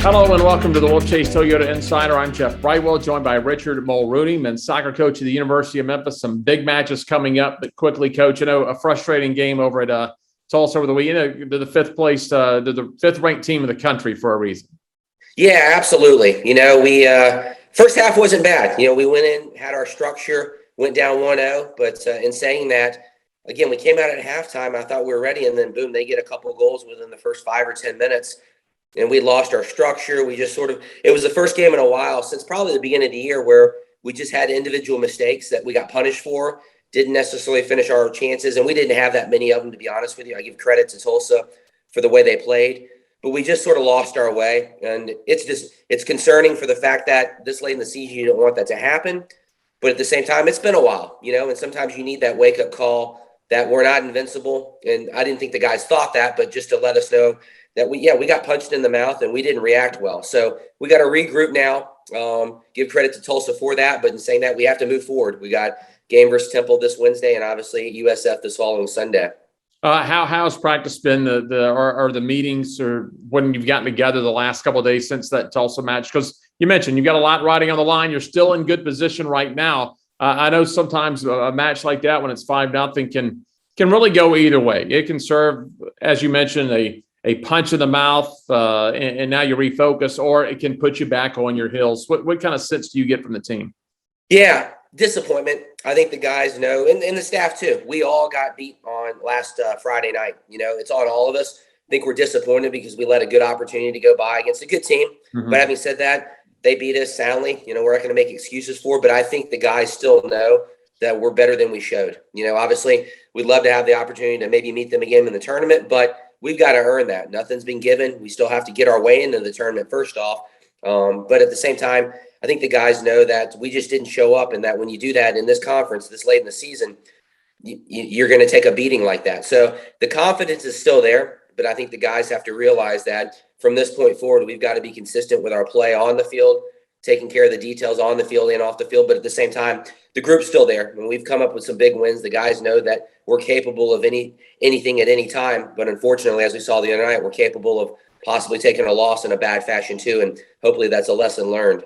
Hello and welcome to the Wolfchase Toyota Insider. I'm Jeff Brightwell, joined by Richard Mulrooney, men's soccer coach at the University of Memphis. Some big matches coming up, but quickly, Coach, a frustrating game over at Tulsa over the weekend. They're the the fifth-ranked team in the country for a reason. Yeah, absolutely. We first half wasn't bad. We went in, had our structure, went down 1-0. But in saying that, again, we came out at halftime. I thought we were ready, and then boom, they get a couple of goals within the first 5 or 10 minutes. And we lost our structure. We just it was the first game in a while since probably the beginning of the year where we just had individual mistakes that we got punished for, didn't necessarily finish our chances. And we didn't have that many of them, to be honest with you. I give credit to Tulsa for the way they played, but we just sort of lost our way. And it's concerning for the fact that this late in the season, you don't want that to happen. But at the same time, it's been a while, and sometimes you need that wake up call that we're not invincible. And I didn't think the guys thought that, but just to let us know that we got punched in the mouth and we didn't react well. So we got to regroup now. Give credit to Tulsa for that. But in saying that, we have to move forward. We got game versus Temple this Wednesday and obviously USF this following Sunday. How's practice been, the meetings, or when you've gotten together the last couple of days since that Tulsa match? Because you mentioned you've got a lot riding on the line. You're still in good position right now. I know sometimes a match like that, when it's 5-0, can really go either way. It can serve, as you mentioned, a punch in the mouth, and now you refocus, or it can put you back on your heels. What kind of sense do you get from the team? Yeah, disappointment. I think the guys know, and the staff too. We all got beat on last Friday night. It's on all of us. I think we're disappointed because we let a good opportunity to go by against a good team. Mm-hmm. But having said that, they beat us soundly. We're not going to make excuses for it, but I think the guys still know that we're better than we showed. Obviously, we'd love to have the opportunity to maybe meet them again in the tournament, but we've got to earn that. Nothing's been given. We still have to get our way into the tournament first off. But at the same time, I think the guys know that we just didn't show up, and that when you do that in this conference this late in the season, you're going to take a beating like that. So the confidence is still there, but I think the guys have to realize that from this point forward, we've got to be consistent with our play on the field, taking care of the details on the field and off the field. But at the same time, the group's still there. When we've come up with some big wins, the guys know that we're capable of anything at any time. But unfortunately, as we saw the other night, we're capable of possibly taking a loss in a bad fashion too. And hopefully that's a lesson learned.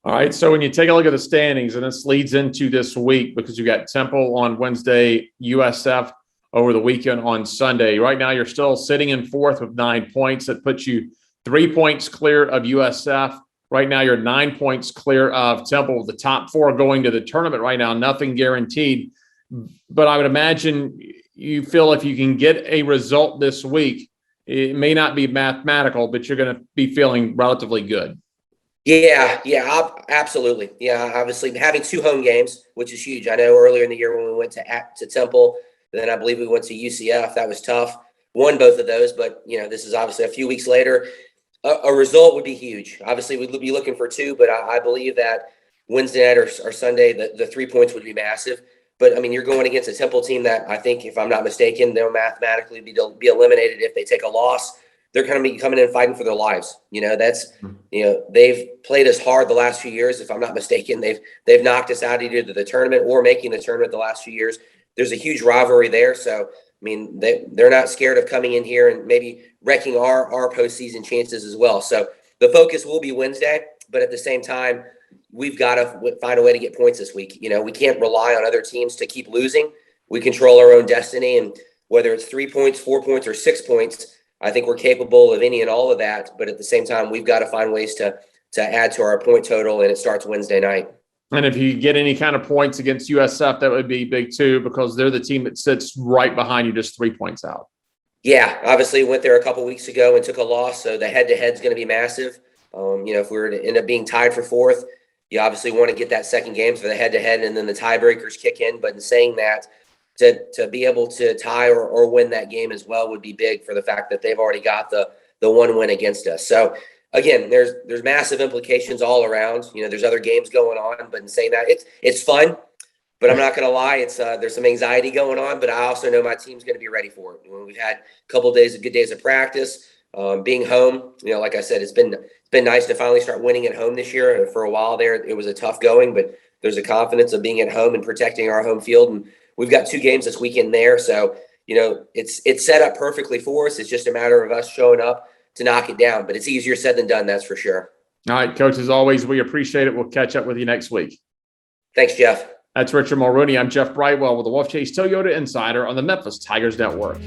All right. So when you take a look at the standings, and this leads into this week because you got Temple on Wednesday, USF over the weekend on Sunday. Right now, you're still sitting in fourth with 9 points. That puts you 3 points clear of USF. Right now, you're 9 points clear of Temple. The top four going to the tournament right now, nothing guaranteed. But I would imagine you feel if you can get a result this week, it may not be mathematical, but you're going to be feeling relatively good. Yeah, absolutely. Yeah, obviously having 2 home games, which is huge. I know earlier in the year when we went to Temple, then I believe we went to UCF. That was tough. Won both of those, but this is obviously a few weeks later. A result would be huge. Obviously, we'd be looking for 2, but I believe that Wednesday night or Sunday, the 3 points would be massive. But, I mean, you're going against a Temple team that I think, if I'm not mistaken, they'll mathematically be eliminated if they take a loss. They're going to be coming in fighting for their lives. They've played us hard the last few years. If I'm not mistaken, they've knocked us out either to the tournament or making the tournament the last few years. There's a huge rivalry there. So, I mean, they're not scared of coming in here and maybe wrecking our postseason chances as well. So the focus will be Wednesday, but at the same time, we've got to find a way to get points this week. We can't rely on other teams to keep losing. We control our own destiny, and whether it's 3 points, 4 points, or 6 points, I think we're capable of any and all of that. But at the same time, we've got to find ways to add to our point total, and it starts Wednesday night. And if you get any kind of points against USF, that would be big too, because they're the team that sits right behind you, just 3 points out. Yeah, obviously went there a couple weeks ago and took a loss, so the head-to-head is going to be massive. If we were to end up being tied for fourth, you obviously want to get that second game for the head-to-head, and then the tiebreakers kick in. But in saying that, to be able to tie or win that game as well would be big for the fact that they've already got the one win against us. So again, there's massive implications all around. There's other games going on, but in saying that, it's fun. But I'm not going to lie, there's some anxiety going on. But I also know my team's going to be ready for it. When we've had a couple of good days of practice, being home, like I said, it's been nice to finally start winning at home this year. For a while there, it was a tough going, but there's a confidence of being at home and protecting our home field. And we've got 2 games this weekend there, so it's set up perfectly for us. It's just a matter of us showing up, to knock it down. But it's easier said than done, that's for sure. All right, Coach, as always, we appreciate it. We'll catch up with you next week. Thanks, Jeff. That's Richard Mulrooney. I'm Jeff Brightwell with the Wolfchase Toyota Insider on the Memphis Tigers Network.